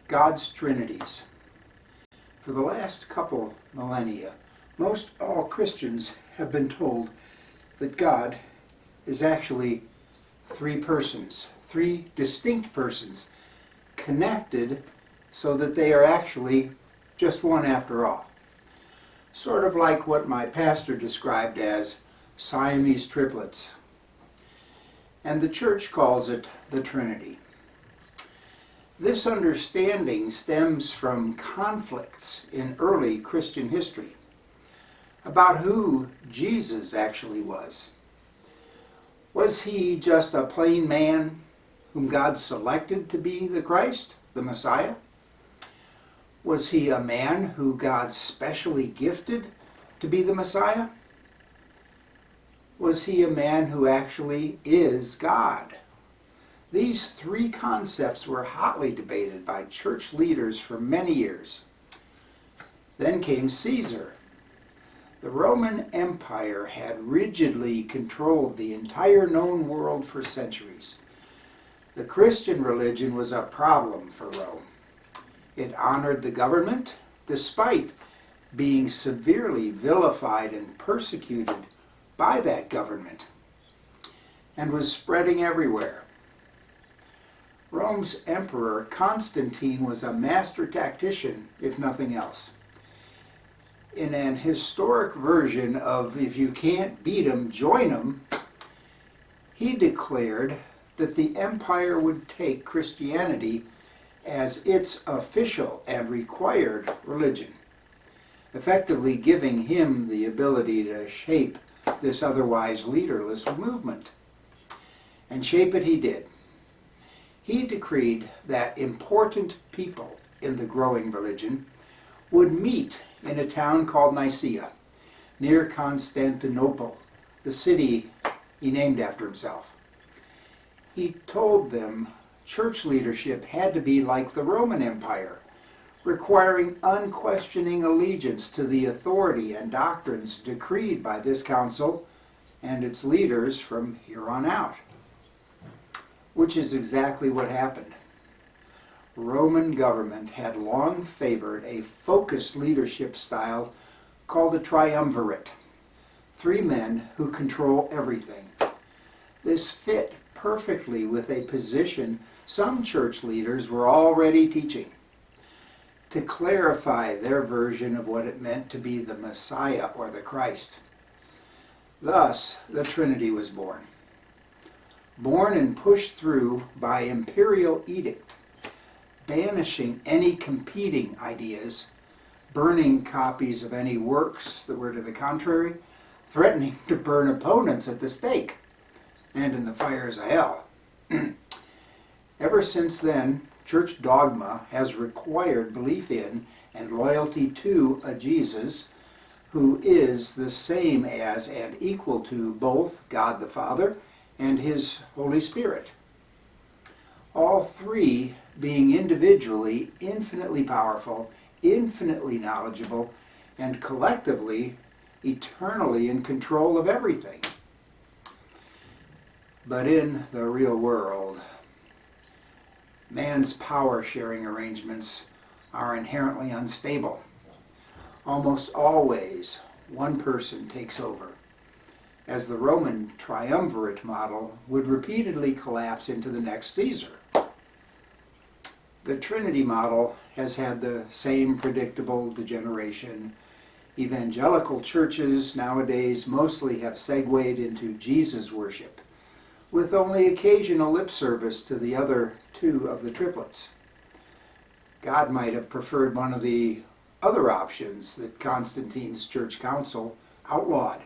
God's Trinities. For the last couple millennia, most all Christians have been told that God is actually three persons, three distinct persons, connected so that they are actually just one after all. Sort of like what my pastor described as Siamese triplets. And the church calls it the Trinity. This understanding stems from conflicts in early Christian history about who Jesus actually was. Was he just a plain man whom God selected to be the Christ, the Messiah? Was he a man who God specially gifted to be the Messiah? Was he a man who actually is God? These three concepts were hotly debated by church leaders for many years. Then came Caesar. The Roman Empire had rigidly controlled the entire known world for centuries. The Christian religion was a problem for Rome. It honored the government despite being severely vilified and persecuted by that government, and was spreading everywhere. Rome's emperor Constantine was a master tactician, if nothing else. In an historic version of "if you can't beat 'em, join 'em," he declared that the empire would take Christianity as its official and required religion, effectively giving him the ability to shape this otherwise leaderless movement. And shape it he did. He decreed that important people in the growing religion would meet in a town called Nicaea, near Constantinople, the city he named after himself. He told them church leadership had to be like the Roman Empire, requiring unquestioning allegiance to the authority and doctrines decreed by this council and its leaders from here on out. Which is exactly what happened. Roman government had long favored a focused leadership style called a triumvirate, three men who control everything. This fit perfectly with a position some church leaders were already teaching, to clarify their version of what it meant to be the Messiah or the Christ. Thus, the Trinity was born. Born and pushed through by imperial edict, banishing any competing ideas, burning copies of any works that were to the contrary, threatening to burn opponents at the stake and in the fires of hell. Ever since then, church dogma has required belief in and loyalty to a Jesus who is the same as and equal to both God the Father and his Holy Spirit. All three being individually infinitely powerful, infinitely knowledgeable, and collectively eternally in control of everything. But in the real world, man's power-sharing arrangements are inherently unstable. Almost always, one person takes over, as the Roman triumvirate model would repeatedly collapse into the next Caesar. The Trinity model has had the same predictable degeneration. Evangelical churches nowadays mostly have segued into Jesus worship, with only occasional lip service to the other two of the triplets. God might have preferred one of the other options that Constantine's church council outlawed.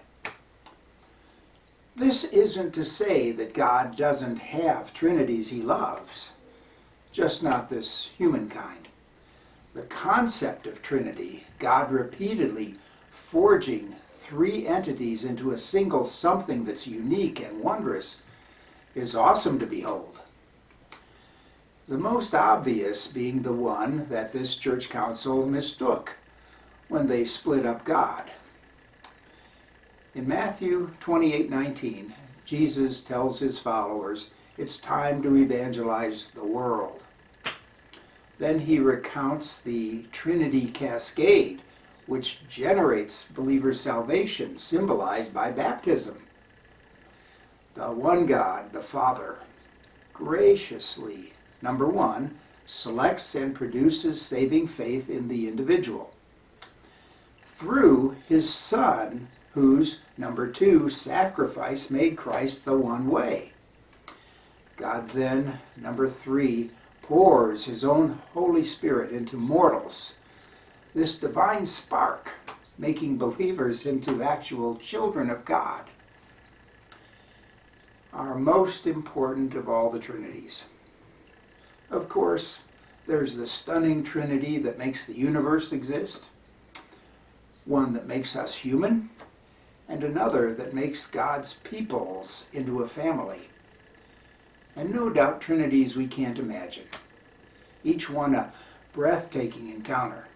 This isn't to say that God doesn't have trinities he loves, just not this humankind. The concept of Trinity, God repeatedly forging three entities into a single something that's unique and wondrous, is awesome to behold. The most obvious being the one that this church council mistook when they split up God. In Matthew 28:19, Jesus tells his followers it's time to evangelize the world. Then he recounts the Trinity cascade, which generates believers' salvation, symbolized by baptism. The one God, the Father, graciously, number one, selects and produces saving faith in the individual through his Son, whose, number two, sacrifice made Christ the one way. God then, number three, pours his own Holy Spirit into mortals, this divine spark making believers into actual children of God, are most important of all the Trinities. Of course, there's the stunning Trinity that makes the universe exist, one that makes us human, and another that makes God's peoples into a family. And no doubt Trinities we can't imagine, each one a breathtaking encounter.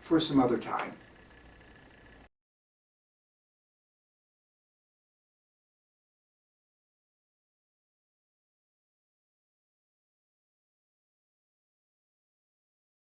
For some other time.